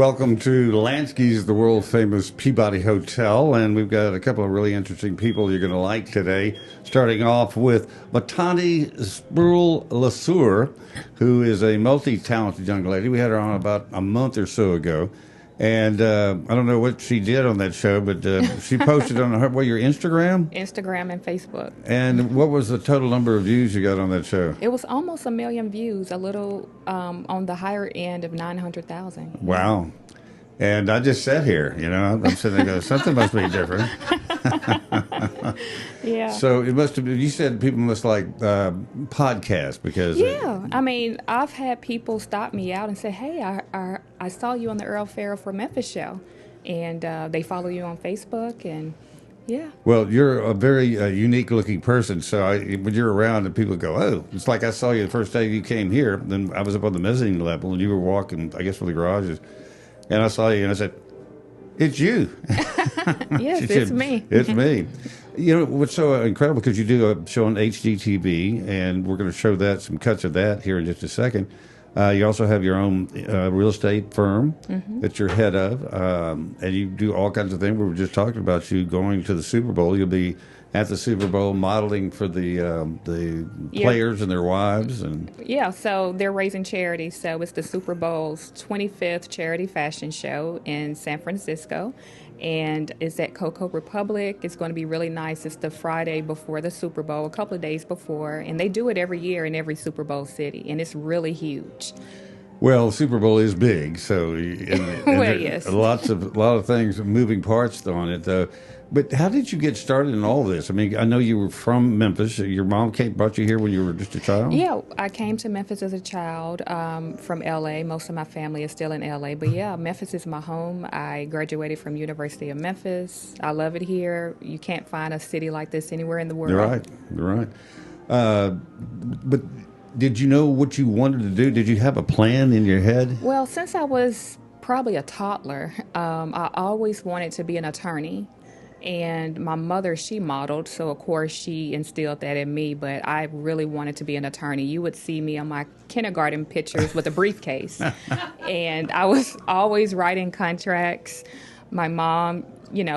welcome to Lansky's, the world-famous Peabody Hotel, and we've got a couple of really interesting people you're going to like today, starting off with Mitanní Spruill-LeSueur, who is a multi-talented young lady. We had her on about a month or so ago, and I don't know what she did on that show, but she posted on your Instagram? Instagram and Facebook. And what was the total number of views you got on that show? It was almost 1 million views, a little on the higher end of 900,000. Wow. And I just sat here, I'm sitting there going, something must be different. Yeah. So it must have been, you said people must like podcasts because... Yeah. I mean, I've had people stop me out and say, hey, I saw you on the Earle Farrell 4Memphis show. And they follow you on Facebook and... Yeah. Well, you're a very unique-looking person, so when you're around and people go, oh, it's like I saw you the first day you came here, then I was up on the mezzanine level, and you were walking, I guess, for the garages, and I saw you, and I said, it's you. Yes, it's me. It's me. What's so incredible, because you do a show on HGTV, and we're going to show some cuts of that here in just a second. You also have your own real estate firm that you're head of, and you do all kinds of things. We were just talking about you going to the Super Bowl. You'll be at the Super Bowl modeling for the players and their wives. Yeah, so they're raising charity. So it's the Super Bowl's 25th charity fashion show in San Francisco. And it's at Coco Republic. It's going to be really nice. It's the Friday before the Super Bowl, a couple of days before. And they do it every year in every Super Bowl city. And it's really huge. Well, Super Bowl is big, so well, yes. A lot of things, moving parts on it, though. But how did you get started in all this? I mean, I know you were from Memphis. Your mom brought you here when you were just a child? Yeah, I came to Memphis as a child from L.A. Most of my family is still in L.A. But yeah, Memphis is my home. I graduated from University of Memphis. I love it here. You can't find a city like this anywhere in the world. You're right. But did you know what you wanted to do? Did you have a plan in your head? Well, since I was probably a toddler, I always wanted to be an attorney. And my mother, she modeled, so of course she instilled that in me, but I really wanted to be an attorney. You would see me on my kindergarten pictures with a briefcase. And I was always writing contracts. My mom,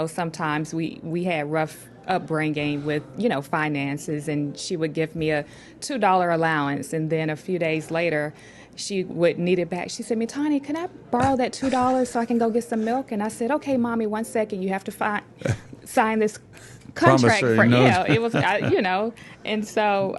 sometimes we had rough upbringing with, finances, and she would give me a $2 allowance, and then a few days later, she would need it back. She said, Mitanní, can I borrow that $2 so I can go get some milk? And I said, okay, Mommy, 1 second. You have to sign this contract. It was, And so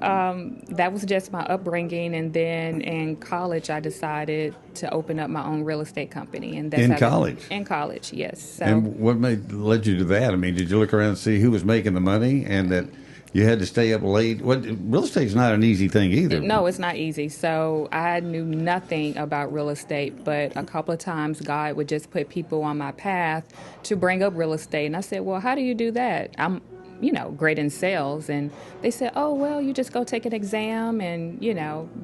that was just my upbringing. And then in college, I decided to open up my own real estate company. And that's in college? In college, yes. So, and what led you to that? I mean, did you look around and see who was making the money and that you had to stay up late? Real estate's not an easy thing either. No, it's not easy. So I knew nothing about real estate, but a couple of times God would just put people on my path to bring up real estate. And I said, well, how do you do that? I'm, great in sales. And they said, oh, well, you just go take an exam and,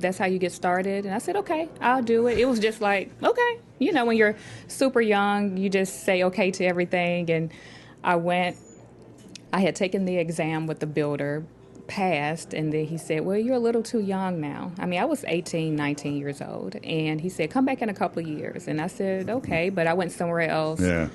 that's how you get started. And I said, okay, I'll do it. It was just like, okay. When you're super young, you just say okay to everything. And I had taken the exam with the builder, passed, and then he said, well, you're a little too young now. I mean, I was 18, 19 years old. And he said, come back in a couple of years. And I said, okay, but I went somewhere else, had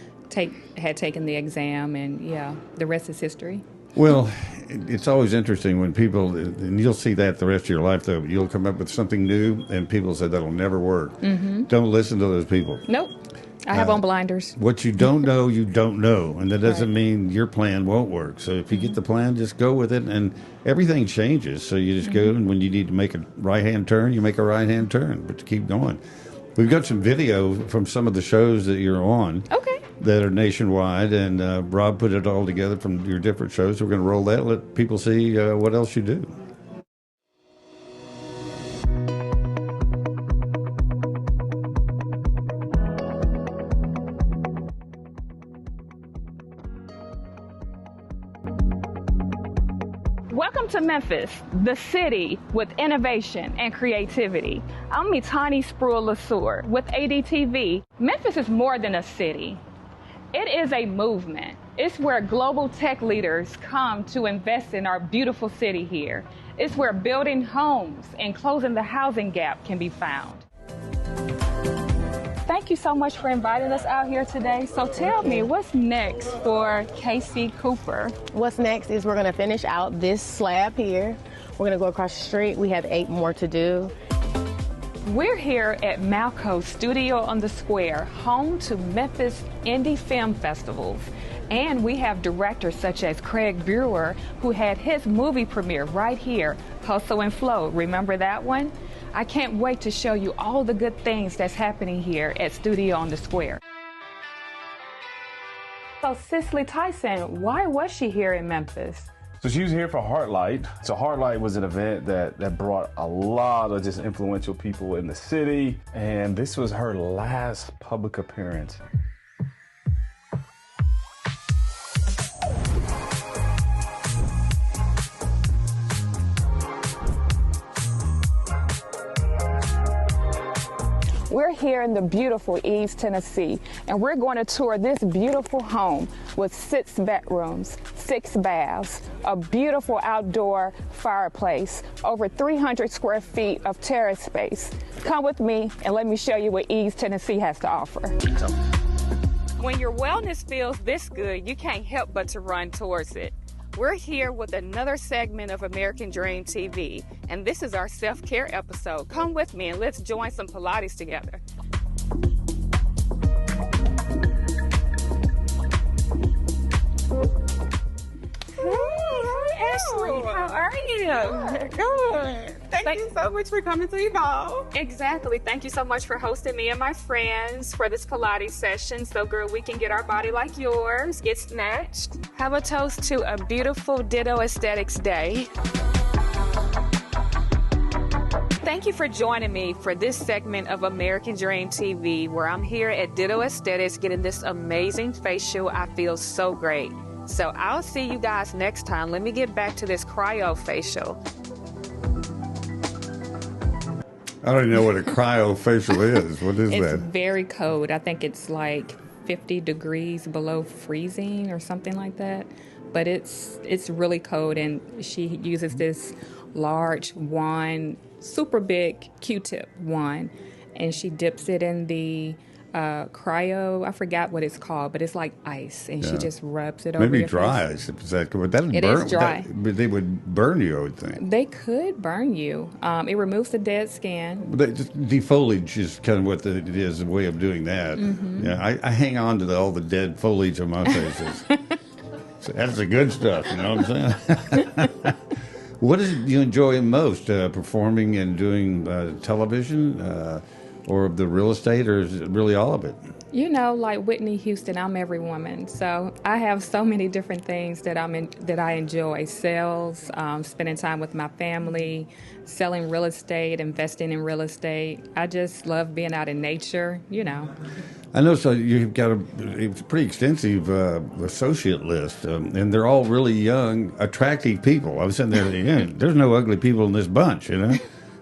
taken the exam, and the rest is history. Well, it's always interesting when people, and you'll see that the rest of your life, though, you'll come up with something new, and people say that'll never work. Mm-hmm. Don't listen to those people. Nope. I have on blinders. What you don't know, you don't know. And that doesn't mean your plan won't work. So if you get the plan, just go with it. And everything changes. So you just go, and when you need to make a right-hand turn, you make a right-hand turn. But to keep going. We've got some video from some of the shows that you're on. Okay. That are nationwide. And Rob put it all together from your different shows. So we're going to roll that and let people see what else you do. Welcome to Memphis, the city with innovation and creativity. I'm Mitanní Spruill-LeSueur with ADTV. Memphis is more than a city. It is a movement. It's where global tech leaders come to invest in our beautiful city here. It's where building homes and closing the housing gap can be found. thank you so much for inviting us out here today. So tell me, what's next for Casey Cooper? What's next is we're going to finish out this slab here. We're going to go across the street. We have 8 more to do. We're here at Malco's Studio on the Square, home to Memphis Indie Film Festivals. And we have directors such as Craig Brewer, who had his movie premiere right here, Hustle and Flow. Remember that one? I can't wait to show you all the good things that's happening here at Studio on the Square. So Cicely Tyson, why was she here in Memphis? So she was here for Heartlight. So Heartlight was an event that brought a lot of just influential people in the city, and this was her last public appearance. We're here in the beautiful East, Tennessee, and we're going to tour this beautiful home with 6 bedrooms, 6 baths, a beautiful outdoor fireplace, over 300 square feet of terrace space. Come with me and let me show you what East, Tennessee has to offer. When your wellness feels this good, you can't help but to run towards it. We're here with another segment of American Dream TV, and this is our self-care episode. Come with me and let's join some Pilates together. Hey, Ashley, how are you? Good. Thank you so much for coming to Evolve. Exactly. Thank you so much for hosting me and my friends for this Pilates session. So, girl, we can get our body like yours, get snatched. Have a toast to a beautiful Ditto Aesthetics Day. Thank you for joining me for this segment of American Dream TV, where I'm here at Ditto Aesthetics getting this amazing facial. I feel so great. So I'll see you guys next time. Let me get back to this cryo facial. I don't even know what a cryofacial is. What is It's that? very cold. I think it's like 50 degrees below freezing or something like that. But it's really cold, and she uses this large wand, super big Q-tip wand, and she dips it in the cryo. I forgot what it's called, but it's like ice, and she just rubs it over Maybe your dry face. ice. Is that good? That would It burn, is dry. but they would burn you, I would think. They could burn you. It removes the dead skin. But defoliage is kind of what it is, a way of doing that. Mm-hmm. Yeah, I hang on to all the dead foliage on my faces. So that's the good stuff, you know what I'm saying? What do you enjoy most, performing and doing television, or the real estate, or is it really all of it? You know, like Whitney Houston, I'm every woman. So I have so many different things that I enjoy. Sales, spending time with my family, selling real estate, investing in real estate. I just love being out in nature, you know. I know, so you've got a pretty extensive associate list, and they're all really young, attractive people. I was sitting there thinking, there's no ugly people in this bunch, you know?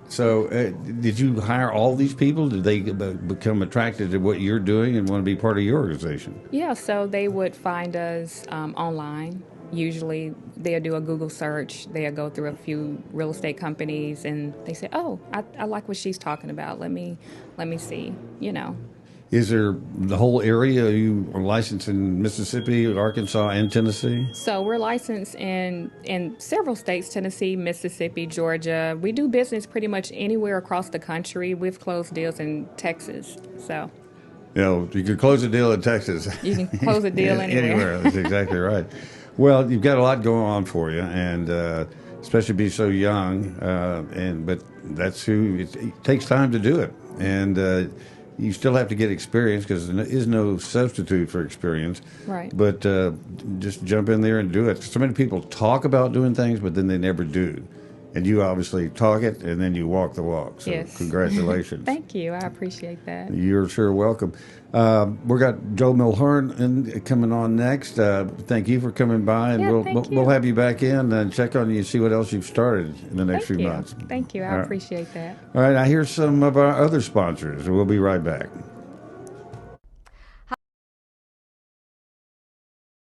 So did you hire all these people? Did they become attracted to what you're doing and want to be part of your organization? Yeah, so they would find us online. Usually they'll do a Google search. They'll go through a few real estate companies, and they say, oh, I like what she's talking about. Let me see, you know. Is there the whole area? Are you licensed in Mississippi, Arkansas, and Tennessee? So we're licensed in several states, Tennessee, Mississippi, Georgia. We do business pretty much anywhere across the country. We've closed deals in Texas, so. You know, you could close a deal in Texas. You can close a deal anywhere. That's exactly right. Well, you've got a lot going on for you, and especially be so young, but that's who, it takes time to do it. And you still have to get experience, because there is no substitute for experience. Right. But just jump in there and do it. So many people talk about doing things, but then they never do. And you obviously talk it, and then you walk the walk. So yes. Congratulations. Thank you. I appreciate that. You're sure welcome. We've got Joe Mulhern coming on next. Thank you for coming by, and we'll have you back in and check on you and see what else you've started in the next few months. Thank you. I appreciate that. All right, I hear some of our other sponsors. We'll be right back.